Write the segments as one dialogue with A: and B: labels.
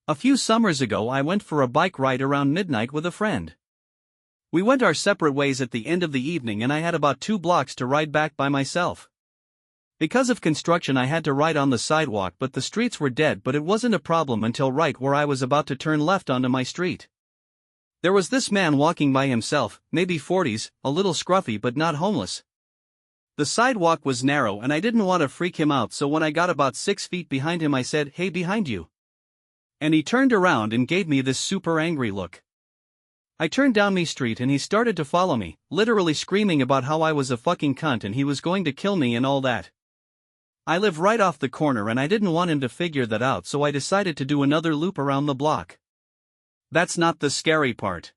A: A few summers ago I went for a bike ride around midnight with a friend. We went our separate ways at the end of the evening and I had about 2 blocks to ride back by myself. Because of construction I had to ride on the sidewalk, but the streets were dead, but it wasn't a problem until right where I was about to turn left onto my street. There was this man walking by himself, maybe 40s, a little scruffy but not homeless. The sidewalk was narrow and I didn't want to freak him out, so when I got about 6 feet behind him I said, "Hey, behind you." And he turned around and gave me this super angry look. I turned down my street and he started to follow me, literally screaming about how I was a fucking cunt and he was going to kill me and all that. I live right off the corner and I didn't want him to figure that out, so I decided to do another loop around the block. That's not the scary part.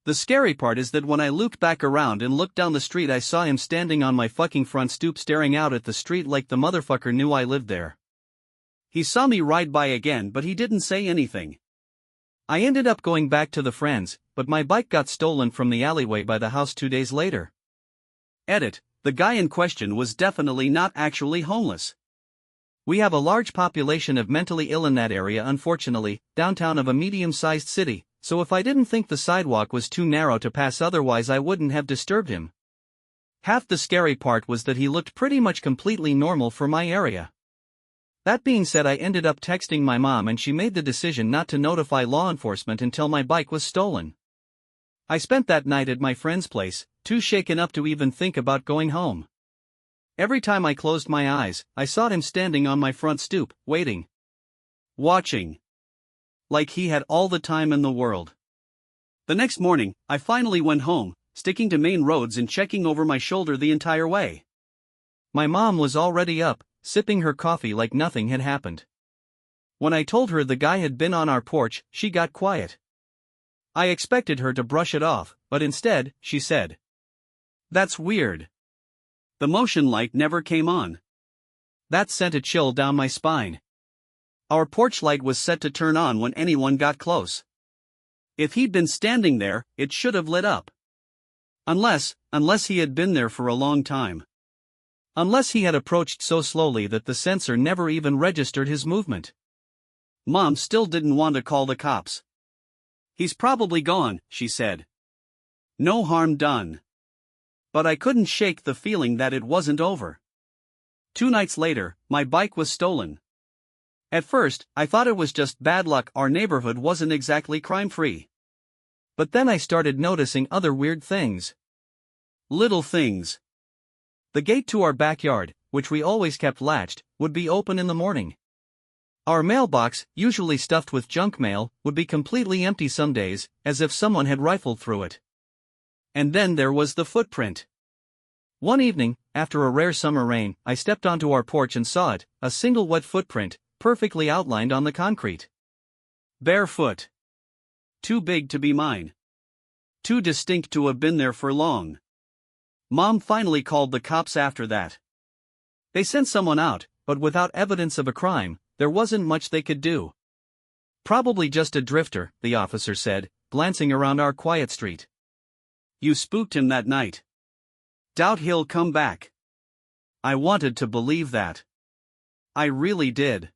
A: The scary part is that when I looped back around and looked down the street I saw him standing on my fucking front stoop staring out at the street like the motherfucker knew I lived there. He saw me ride by again but he didn't say anything. I ended up going back to the friends, but my bike got stolen from the alleyway by the house 2 days later. Edit: the guy in question was definitely not actually homeless. We have a large population of mentally ill in that area, unfortunately, downtown of a medium-sized city, so if I didn't think the sidewalk was too narrow to pass otherwise I wouldn't have disturbed him. Half the scary part was that he looked pretty much completely normal for my area. That being said, I ended up texting my mom and she made the decision not to notify law enforcement until my bike was stolen. I spent that night at my friend's place, too shaken up to even think about going home. Every time I closed my eyes, I saw him standing on my front stoop, waiting. Watching. Like he had all the time in the world. The next morning, I finally went home, sticking to main roads and checking over my shoulder the entire way. My mom was already up, sipping her coffee like nothing had happened. When I told her the guy had been on our porch, she got quiet. I expected her to brush it off, but instead, she said, "That's weird." The motion light never came on. That sent a chill down my spine. Our porch light was set to turn on when anyone got close. If he'd been standing there, it should have lit up. Unless he had been there for a long time. Unless he had approached so slowly that the sensor never even registered his movement. Mom still didn't want to call the cops. "He's probably gone," she said. "No harm done." But I couldn't shake the feeling that it wasn't over. 2 nights later, my bike was stolen. At first, I thought it was just bad luck, our neighborhood wasn't exactly crime-free. But then I started noticing other weird things. Little things. The gate to our backyard, which we always kept latched, would be open in the morning. Our mailbox, usually stuffed with junk mail, would be completely empty some days, as if someone had rifled through it. And then there was the footprint. One evening, after a rare summer rain, I stepped onto our porch and saw it, a single wet footprint, perfectly outlined on the concrete. Barefoot. Too big to be mine. Too distinct to have been there for long. Mom finally called the cops after that. They sent someone out, but without evidence of a crime, there wasn't much they could do. "Probably just a drifter," the officer said, glancing around our quiet street. "You spooked him that night. Doubt he'll come back." I wanted to believe that. I really did.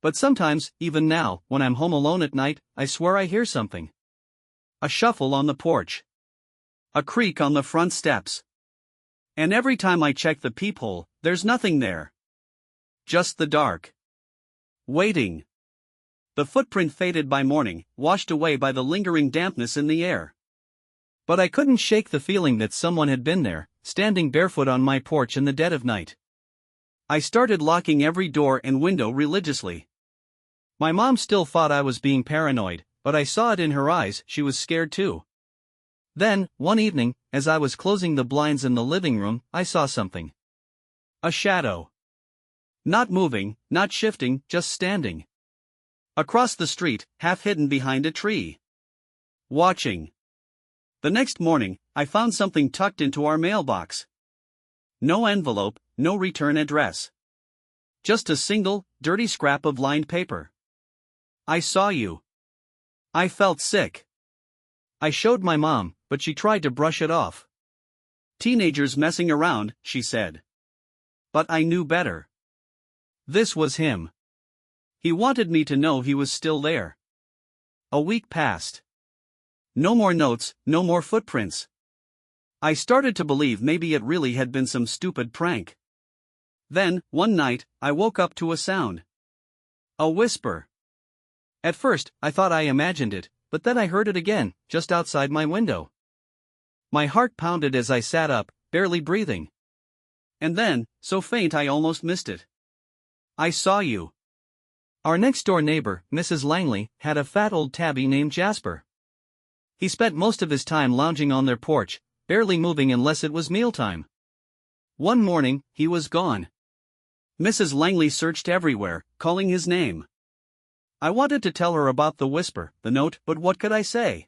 A: But sometimes, even now, when I'm home alone at night, I swear I hear something. A shuffle on the porch. A creak on the front steps. And every time I check the peephole, there's nothing there. Just the dark. Waiting. The footprint faded by morning, washed away by the lingering dampness in the air. But I couldn't shake the feeling that someone had been there, standing barefoot on my porch in the dead of night. I started locking every door and window religiously. My mom still thought I was being paranoid, but I saw it in her eyes, she was scared too. Then, one evening, as I was closing the blinds in the living room, I saw something. A shadow. Not moving, not shifting, just standing. Across the street, half hidden behind a tree. Watching. The next morning, I found something tucked into our mailbox. No envelope, no return address. Just a single, dirty scrap of lined paper. "I saw you." I felt sick. I showed my mom, but she tried to brush it off. "Teenagers messing around," she said. But I knew better. This was him. He wanted me to know he was still there. A week passed. No more notes, no more footprints. I started to believe maybe it really had been some stupid prank. Then, one night, I woke up to a sound. A whisper. At first, I thought I imagined it, but then I heard it again, just outside my window. My heart pounded as I sat up, barely breathing. And then, so faint I almost missed it. I saw you. Our next-door neighbor, Mrs. Langley, had a fat old tabby named Jasper. He spent most of his time lounging on their porch, barely moving unless it was mealtime. One morning, he was gone. Mrs. Langley searched everywhere, calling his name. I wanted to tell her about the whisper, the note, but what could I say?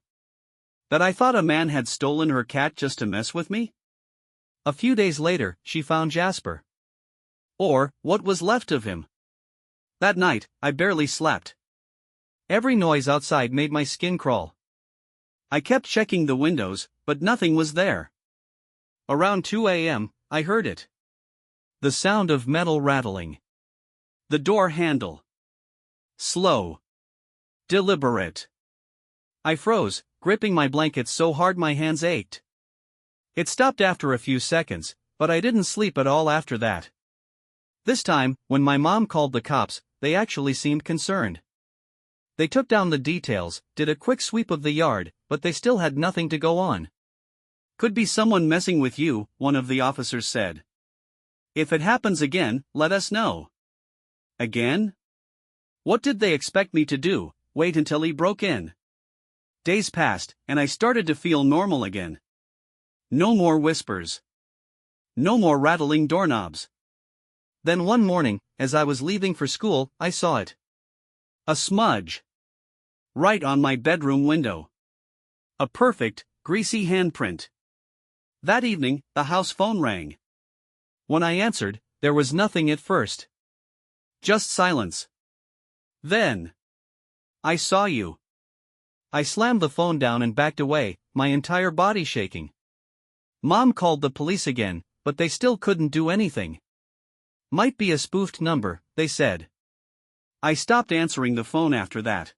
A: That I thought a man had stolen her cat just to mess with me? A few days later, she found Jasper. Or, what was left of him. That night, I barely slept. Every noise outside made my skin crawl. I kept checking the windows, but nothing was there. Around 2 a.m., I heard it. The sound of metal rattling. The door handle. Slow. Deliberate. I froze, gripping my blanket so hard my hands ached. It stopped after a few seconds, but I didn't sleep at all after that. This time, when my mom called the cops, they actually seemed concerned. They took down the details, did a quick sweep of the yard, but they still had nothing to go on. Could be someone messing with you, one of the officers said. If it happens again, let us know. Again? What did they expect me to do, wait until he broke in? Days passed, and I started to feel normal again. No more whispers. No more rattling doorknobs. Then one morning, as I was leaving for school, I saw it. A smudge. Right on my bedroom window. A perfect, greasy handprint. That evening, the house phone rang. When I answered, there was nothing at first. Just silence. Then. I saw you. I slammed the phone down and backed away, my entire body shaking. Mom called the police again, but they still couldn't do anything. Might be a spoofed number, they said. I stopped answering the phone after that.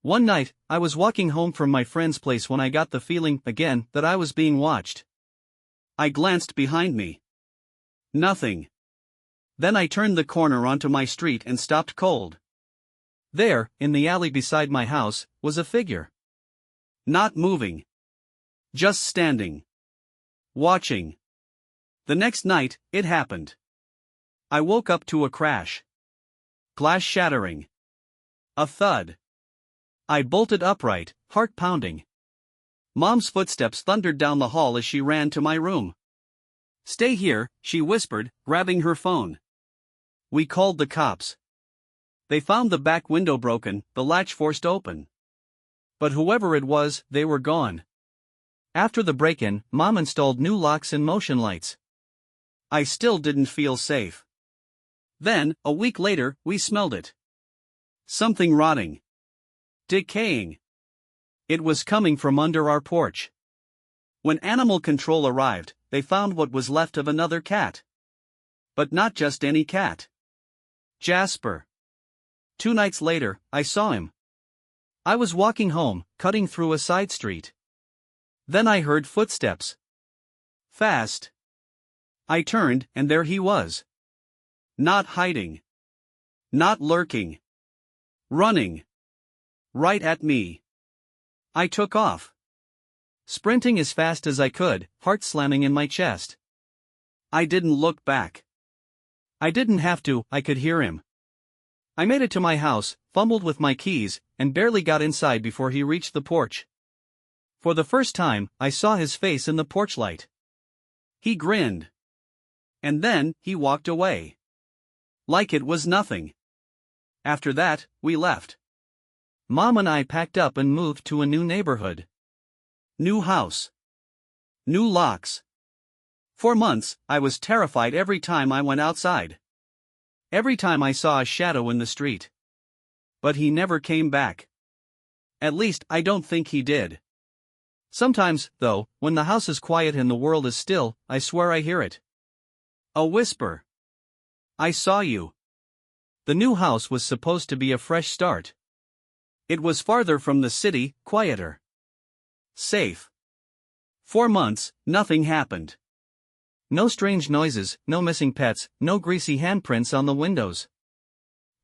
A: One night, I was walking home from my friend's place when I got the feeling, again, that I was being watched. I glanced behind me. Nothing. Then I turned the corner onto my street and stopped cold. There, in the alley beside my house, was a figure. Not moving. Just standing. Watching. The next night, it happened. I woke up to a crash. Glass shattering. A thud. I bolted upright, heart pounding. Mom's footsteps thundered down the hall as she ran to my room. Stay here, she whispered, grabbing her phone. We called the cops. They found the back window broken, the latch forced open. But whoever it was, they were gone. After the break-in, Mom installed new locks and motion lights. I still didn't feel safe. Then, a week later, we smelled it. Something rotting. Decaying. It was coming from under our porch. When animal control arrived, they found what was left of another cat. But not just any cat. Jasper. 2 nights later, I saw him. I was walking home, cutting through a side street. Then I heard footsteps. Fast. I turned, and there he was. Not hiding. Not lurking. Running. Right at me. I took off. Sprinting as fast as I could, heart slamming in my chest. I didn't look back. I didn't have to, I could hear him. I made it to my house, fumbled with my keys, and barely got inside before he reached the porch. For the first time, I saw his face in the porch light. He grinned. And then, he walked away. Like it was nothing. After that, we left. Mom and I packed up and moved to a new neighborhood. New house. New locks. For months, I was terrified every time I went outside. Every time I saw a shadow in the street. But he never came back. At least, I don't think he did. Sometimes, though, when the house is quiet and the world is still, I swear I hear it. A whisper. I saw you. The new house was supposed to be a fresh start. It was farther from the city, quieter. Safe. 4 months, nothing happened. No strange noises, no missing pets, no greasy handprints on the windows.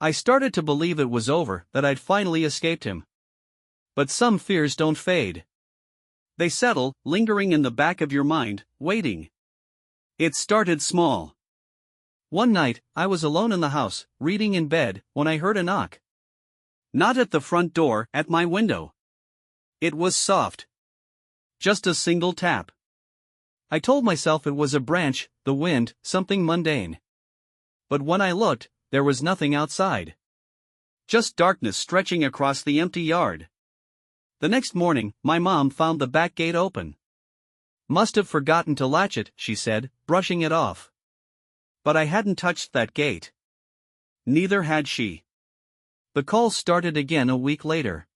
A: I started to believe it was over, that I'd finally escaped him. But some fears don't fade. They settle, lingering in the back of your mind, waiting. It started small. One night, I was alone in the house, reading in bed, when I heard a knock. Not at the front door, at my window. It was soft. Just a single tap. I told myself it was a branch, the wind, something mundane. But when I looked, there was nothing outside. Just darkness stretching across the empty yard. The next morning, my mom found the back gate open. Must have forgotten to latch it, she said, brushing it off. But I hadn't touched that gate. Neither had she. The call started again a week later.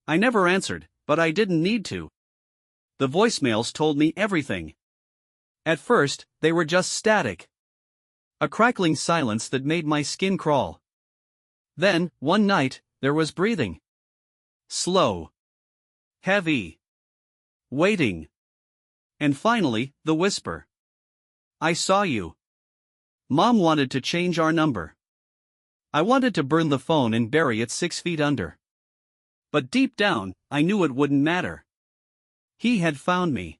A: I never answered, but I didn't need to. The voicemails told me everything. At first, they were just static. A crackling silence that made my skin crawl. Then, one night, there was breathing. Slow. Heavy. Waiting. And finally, the whisper. I saw you. Mom wanted to change our number. I wanted to burn the phone and bury it 6 feet under. But deep down, I knew it wouldn't matter. He had found me.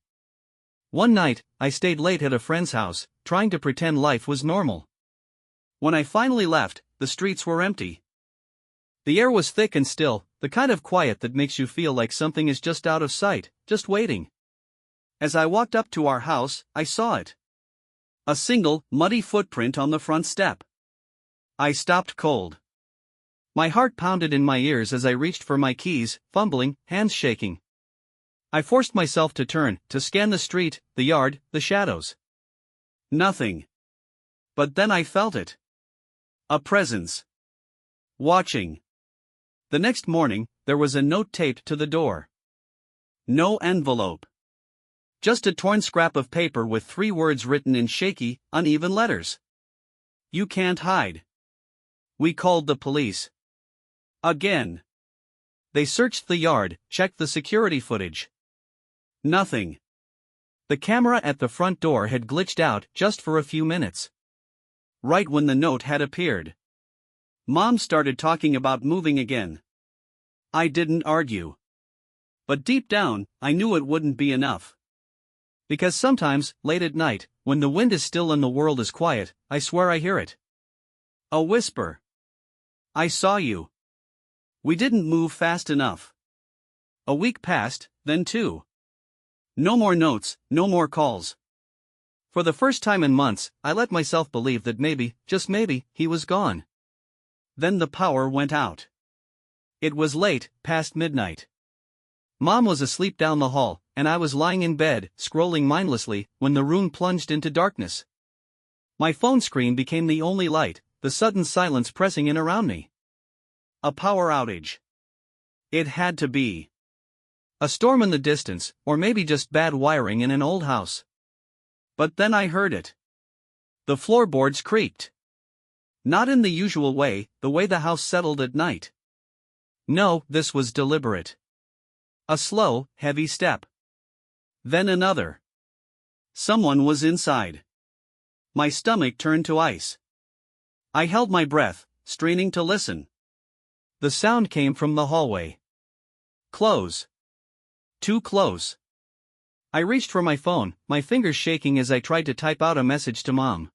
A: One night, I stayed late at a friend's house, trying to pretend life was normal. When I finally left, the streets were empty. The air was thick and still, the kind of quiet that makes you feel like something is just out of sight, just waiting. As I walked up to our house, I saw it. A single, muddy footprint on the front step. I stopped cold. My heart pounded in my ears as I reached for my keys, fumbling, hands shaking. I forced myself to turn, to scan the street, the yard, the shadows. Nothing. But then I felt it. A presence. Watching. The next morning, there was a note taped to the door. No envelope. Just a torn scrap of paper with 3 words written in shaky, uneven letters. You can't hide. We called the police. Again. They searched the yard, checked the security footage. Nothing. The camera at the front door had glitched out just for a few minutes. Right when the note had appeared. Mom started talking about moving again. I didn't argue. But deep down, I knew it wouldn't be enough. Because sometimes, late at night, when the wind is still and the world is quiet, I swear I hear it. A whisper. I saw you. We didn't move fast enough. A week passed, then 2. No more notes, no more calls. For the first time in months, I let myself believe that maybe, just maybe, he was gone. Then the power went out. It was late, past midnight. Mom was asleep down the hall, and I was lying in bed, scrolling mindlessly, when the room plunged into darkness. My phone screen became the only light, the sudden silence pressing in around me. A power outage. It had to be. A storm in the distance, or maybe just bad wiring in an old house. But then I heard it. The floorboards creaked. Not in the usual way, the way the house settled at night. No, this was deliberate. A slow, heavy step. Then another. Someone was inside. My stomach turned to ice. I held my breath, straining to listen. The sound came from the hallway. Close. Too close. I reached for my phone, my fingers shaking as I tried to type out a message to Mom.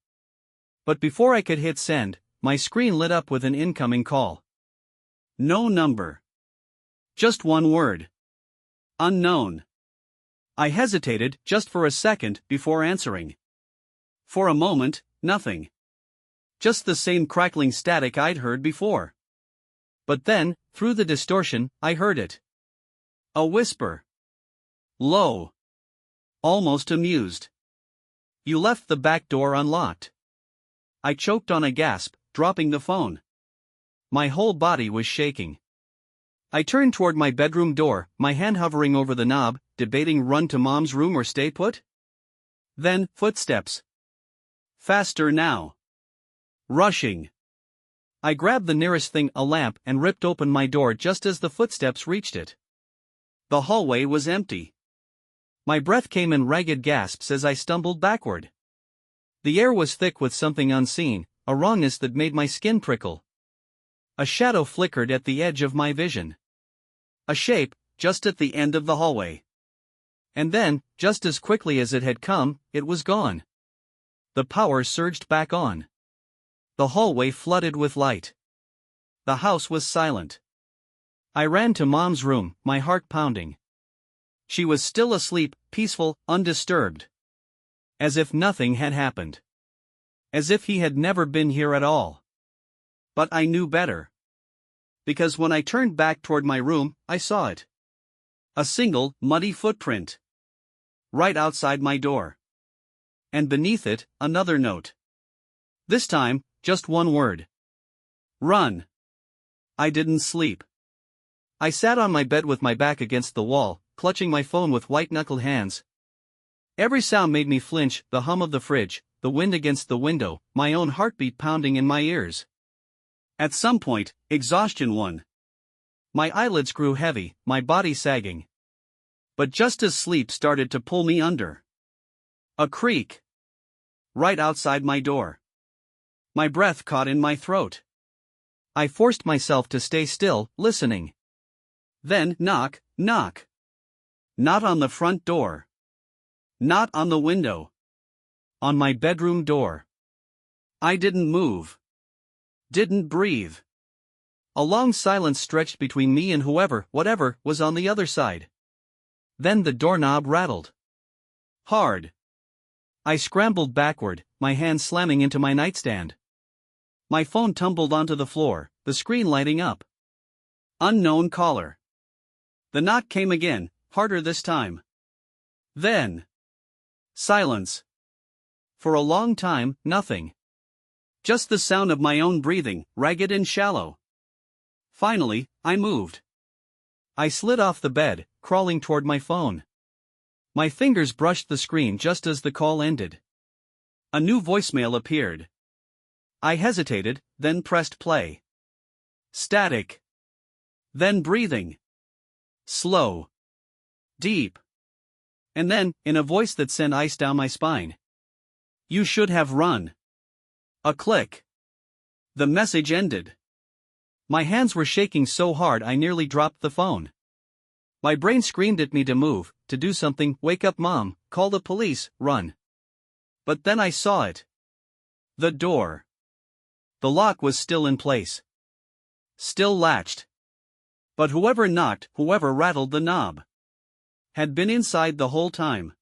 A: But before I could hit send, my screen lit up with an incoming call. No number. Just one word. Unknown. I hesitated just for a second before answering. For a moment, nothing. Just the same crackling static I'd heard before. But then, through the distortion, I heard it. A whisper. Low. Almost amused. You left the back door unlocked. I choked on a gasp, dropping the phone. My whole body was shaking. I turned toward my bedroom door, my hand hovering over the knob, debating run to Mom's room or stay put. Then, footsteps. Faster now. Rushing. I grabbed the nearest thing, a lamp, and ripped open my door just as the footsteps reached it. The hallway was empty. My breath came in ragged gasps as I stumbled backward. The air was thick with something unseen, a wrongness that made my skin prickle. A shadow flickered at the edge of my vision. A shape, just at the end of the hallway. And then, just as quickly as it had come, it was gone. The power surged back on. The hallway flooded with light. The house was silent. I ran to Mom's room, my heart pounding. She was still asleep, peaceful, undisturbed. As if nothing had happened. As if he had never been here at all. But I knew better. Because when I turned back toward my room, I saw it. A single, muddy footprint. Right outside my door. And beneath it, another note. This time, just one word. Run. I didn't sleep. I sat on my bed with my back against the wall, clutching my phone with white-knuckled hands. Every sound made me flinch, the hum of the fridge, the wind against the window, my own heartbeat pounding in my ears. At some point, exhaustion won. My eyelids grew heavy, my body sagging. But just as sleep started to pull me under. A creak. Right outside my door. My breath caught in my throat. I forced myself to stay still, listening. Then, knock, knock. Not on the front door. Not on the window. On my bedroom door. I didn't move. Didn't breathe. A long silence stretched between me and whatever, was on the other side. Then the doorknob rattled. Hard. I scrambled backward, my hand slamming into my nightstand. My phone tumbled onto the floor, the screen lighting up. Unknown caller. The knock came again, harder this time. Then. Silence. For a long time, nothing. Just the sound of my own breathing, ragged and shallow. Finally, I moved. I slid off the bed, crawling toward my phone. My fingers brushed the screen just as the call ended. A new voicemail appeared. I hesitated, then pressed play. Static. Then breathing. Slow. Deep. And then, in a voice that sent ice down my spine. You should have run. A click. The message ended. My hands were shaking so hard I nearly dropped the phone. My brain screamed at me to move, to do something, wake up Mom, call the police, run. But then I saw it. The door. The lock was still in place. Still latched. But whoever knocked, whoever rattled the knob, had been inside the whole time.